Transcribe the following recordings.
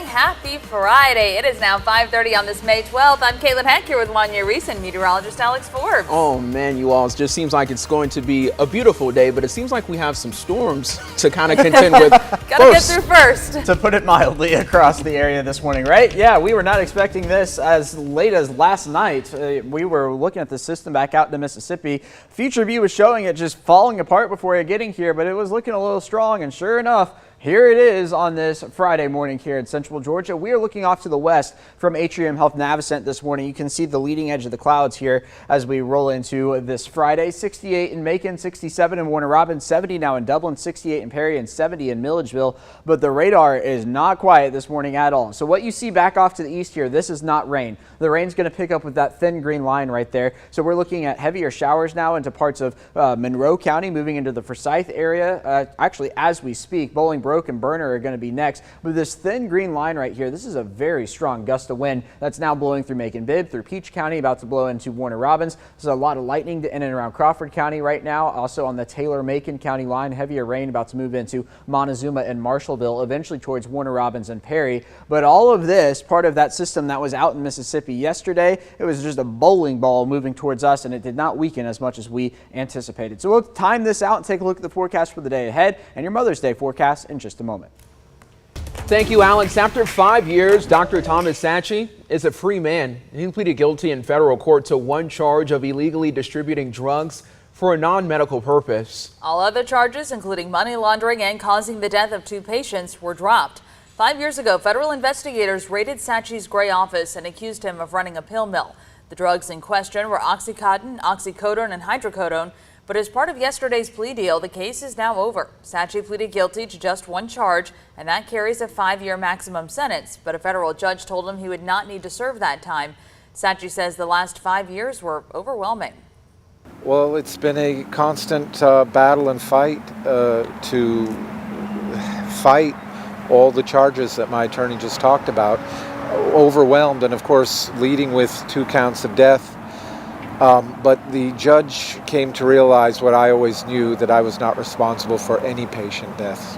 Happy Friday. It is now 5:30 on this May 12th. I'm Caitlin Heck here with Wanya Reese and meteorologist Alex Forbes. Oh man, you all, it just seems like it's going to be a beautiful day, but it seems like we have some storms to kind of contend with. Gotta get through first. To put it mildly, across the area this morning, right? Yeah, we were not expecting this as late as last night. We were looking at the system back out to Mississippi. Future View was showing it just falling apart before you're getting here, but it was looking a little strong, and sure enough, here it is on this Friday morning here in central Georgia. We are looking off to the west from Atrium Health Navicent this morning. You can see the leading edge of the clouds here as we roll into this Friday. 68 in Macon, 67 in Warner Robins, 70 now in Dublin, 68 in Perry, and 70 in Milledgeville. But the radar is not quiet this morning at all. So what you see back off to the east here, this is not rain. The rain's going to pick up with that thin green line right there. So we're looking at heavier showers now into parts of Monroe County, moving into the Forsyth area. Actually, as we speak, Bolingbroke and Burner are going to be next. But this thin green line right here, this is a very strong gust of wind that's now blowing through Macon-Bibb, through Peach County, about to blow into Warner Robins. There's a lot of lightning in and around Crawford County right now. Also on the Taylor-Macon County line, heavier rain about to move into Montezuma and Marshallville, eventually towards Warner Robins and Perry. But all of this, part of that system that was out in Mississippi yesterday, it was just a bowling ball moving towards us, and it did not weaken as much as we anticipated. So we'll time this out and take a look at the forecast for the day ahead and your Mother's Day forecast in just a moment. Thank you, Alex. After 5 years, Dr. Thomas Sachi is a free man. He pleaded guilty in federal court to one charge of illegally distributing drugs for a non-medical purpose. All other charges, including money laundering and causing the death of 2 patients, were dropped. 5 years ago, federal investigators raided Sachi's gray office and accused him of running a pill mill. The drugs in question were Oxycontin, oxycodone, and hydrocodone. But as part of yesterday's plea deal, the case is now over. Sachi pleaded guilty to just one charge, and that carries a 5-year maximum sentence. But a federal judge told him he would not need to serve that time. Sachi says the last 5 years were overwhelming. Well, it's been a constant battle and fight to fight all the charges that my attorney just talked about. Overwhelmed, and of course leading with 2 counts of death. But the judge came to realize what I always knew, that I was not responsible for any patient deaths.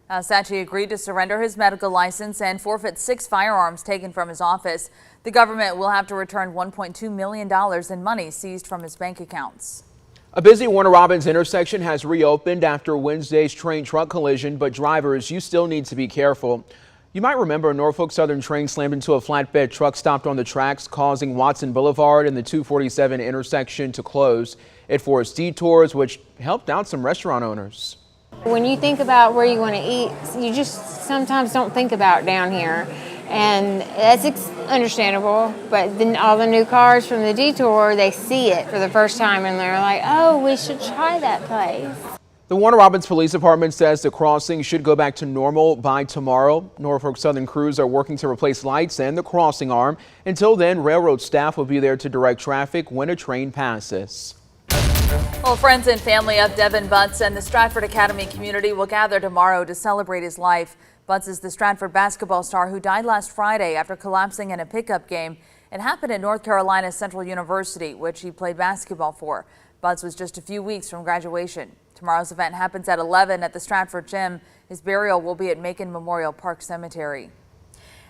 Sachi agreed to surrender his medical license and forfeit 6 firearms taken from his office. The government will have to return $1.2 million in money seized from his bank accounts. A busy Warner Robins intersection has reopened after Wednesday's train truck collision, but drivers, you still need to be careful. You might remember a Norfolk Southern train slammed into a flatbed truck stopped on the tracks, causing Watson Boulevard and the 247 intersection to close. It forced detours, which helped out some restaurant owners. When you think about where you want to eat, you just sometimes don't think about down here. And that's understandable, but then all the new cars from the detour, they see it for the first time and they're like, oh, we should try that place. The Warner Robins Police Department says the crossing should go back to normal by tomorrow. Norfolk Southern crews are working to replace lights and the crossing arm. Until then, railroad staff will be there to direct traffic when a train passes. Well, friends and family of Devin Butts and the Stratford Academy community will gather tomorrow to celebrate his life. Butts is the Stratford basketball star who died last Friday after collapsing in a pickup game. It happened at North Carolina Central University, which he played basketball for. Butts was just a few weeks from graduation. Tomorrow's event happens at 11 at the Stratford Gym. His burial will be at Macon Memorial Park Cemetery.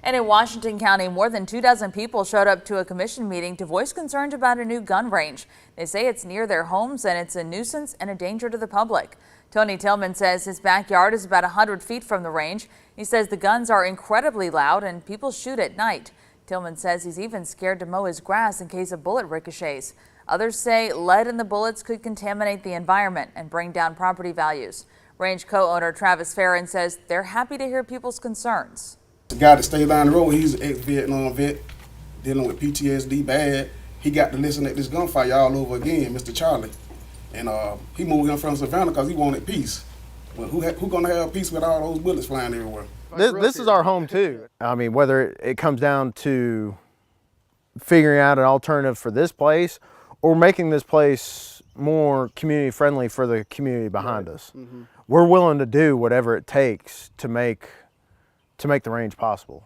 And in Washington County, more than 24 people showed up to a commission meeting to voice concerns about a new gun range. They say it's near their homes and it's a nuisance and a danger to the public. Tony Tillman says his backyard is about 100 feet from the range. He says the guns are incredibly loud and people shoot at night. Tillman says he's even scared to mow his grass in case a bullet ricochets. Others say lead in the bullets could contaminate the environment and bring down property values. Range co-owner Travis Farron says they're happy to hear people's concerns. The guy that stays down the road, he's an ex-Vietnam vet dealing with PTSD bad. He got to listen at this gunfight all over again, Mr. Charlie. And he moved him from Savannah because he wanted peace. Well, who gonna have peace with all those bullets flying everywhere? This is our home too. I mean, whether it comes down to figuring out an alternative for this place or making this place more community friendly for the community behind us. Mm-hmm. We're willing to do whatever it takes to make the range possible.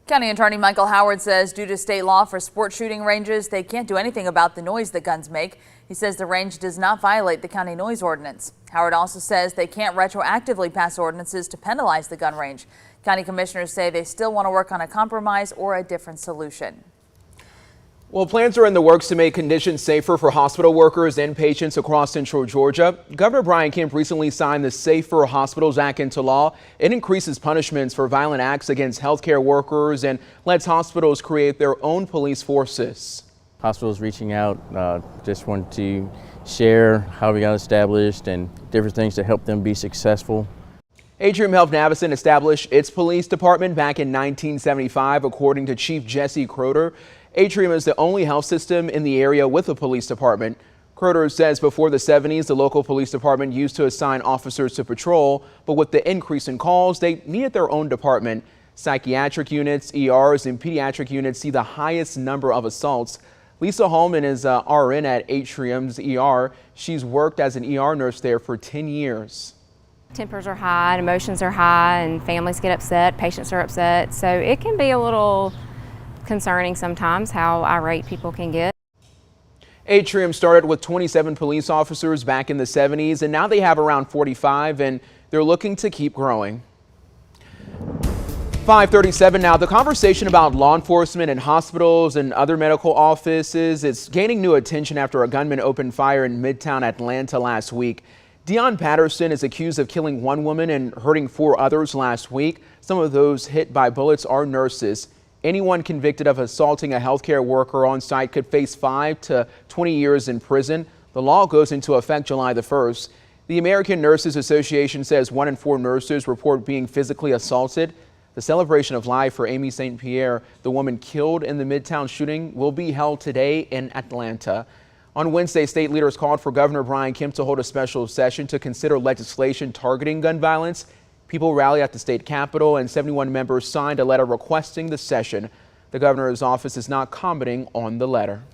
County Attorney Michael Howard says due to state law for sport shooting ranges, they can't do anything about the noise the guns make. He says the range does not violate the county noise ordinance. Howard also says they can't retroactively pass ordinances to penalize the gun range. County commissioners say they still want to work on a compromise or a different solution. Well, plans are in the works to make conditions safer for hospital workers and patients across central Georgia. Governor Brian Kemp recently signed the Safer Hospitals Act into law. It increases punishments for violent acts against healthcare workers and lets hospitals create their own police forces. Hospitals reaching out, just want to share how we got established and different things to help them be successful. Atrium Health Navison established its police department back in 1975, according to Chief Jesse Croder. Atrium is the only health system in the area with a police department. Croder says before the 70s, the local police department used to assign officers to patrol, but with the increase in calls, they needed their own department. Psychiatric units, ERs, and pediatric units see the highest number of assaults. Lisa Hallman is RN at Atrium's ER. She's worked as an ER nurse there for 10 years. Tempers are high, and emotions are high, and families get upset, patients are upset, so it can be a little concerning sometimes how irate people can get. Atrium started with 27 police officers back in the 70s, and now they have around 45, and they're looking to keep growing. 5:37 now. The conversation about law enforcement in hospitals and other medical offices is gaining new attention after a gunman opened fire in Midtown Atlanta last week. Dion Patterson is accused of killing one woman and hurting 4 others last week. Some of those hit by bullets are nurses. Anyone convicted of assaulting a healthcare worker on site could face 5 to 20 years in prison. The law goes into effect July the 1st. The American Nurses Association says 1 in 4 nurses report being physically assaulted. The celebration of life for Amy St. Pierre, the woman killed in the Midtown shooting, will be held today in Atlanta. On Wednesday, state leaders called for Governor Brian Kemp to hold a special session to consider legislation targeting gun violence. People rallied at the state capitol, and 71 members signed a letter requesting the session. The governor's office is not commenting on the letter.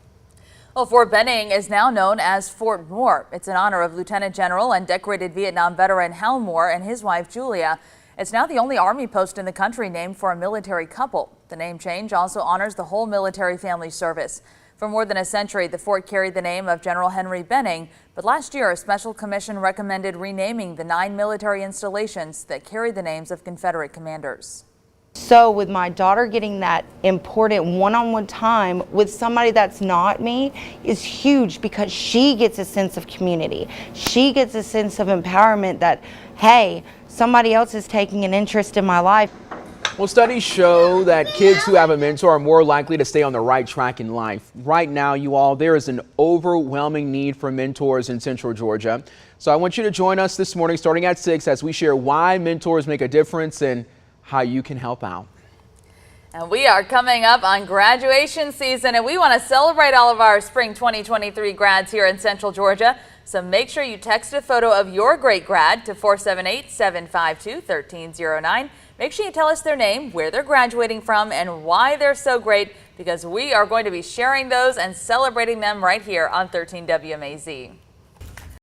Well, Fort Benning is now known as Fort Moore. It's in honor of Lieutenant General and decorated Vietnam veteran Hal Moore and his wife Julia. It's now the only Army post in the country named for a military couple. The name change also honors the whole military family service. For more than a century, the fort carried the name of General Henry Benning, but last year a special commission recommended renaming the 9 military installations that carry the names of Confederate commanders. So with my daughter getting that important one-on-one time with somebody that's not me is huge, because she gets a sense of community. She gets a sense of empowerment that, hey, somebody else is taking an interest in my life. Well, studies show that kids who have a mentor are more likely to stay on the right track in life. Right now, you all, there is an overwhelming need for mentors in Central Georgia. So I want you to join us this morning starting at 6 as we share why mentors make a difference and how you can help out. And we are coming up on graduation season, and we want to celebrate all of our spring 2023 grads here in Central Georgia. So make sure you text a photo of your great grad to 478-752-1309. Make sure you tell us their name, where they're graduating from, and why they're so great, because we are going to be sharing those and celebrating them right here on 13 WMAZ.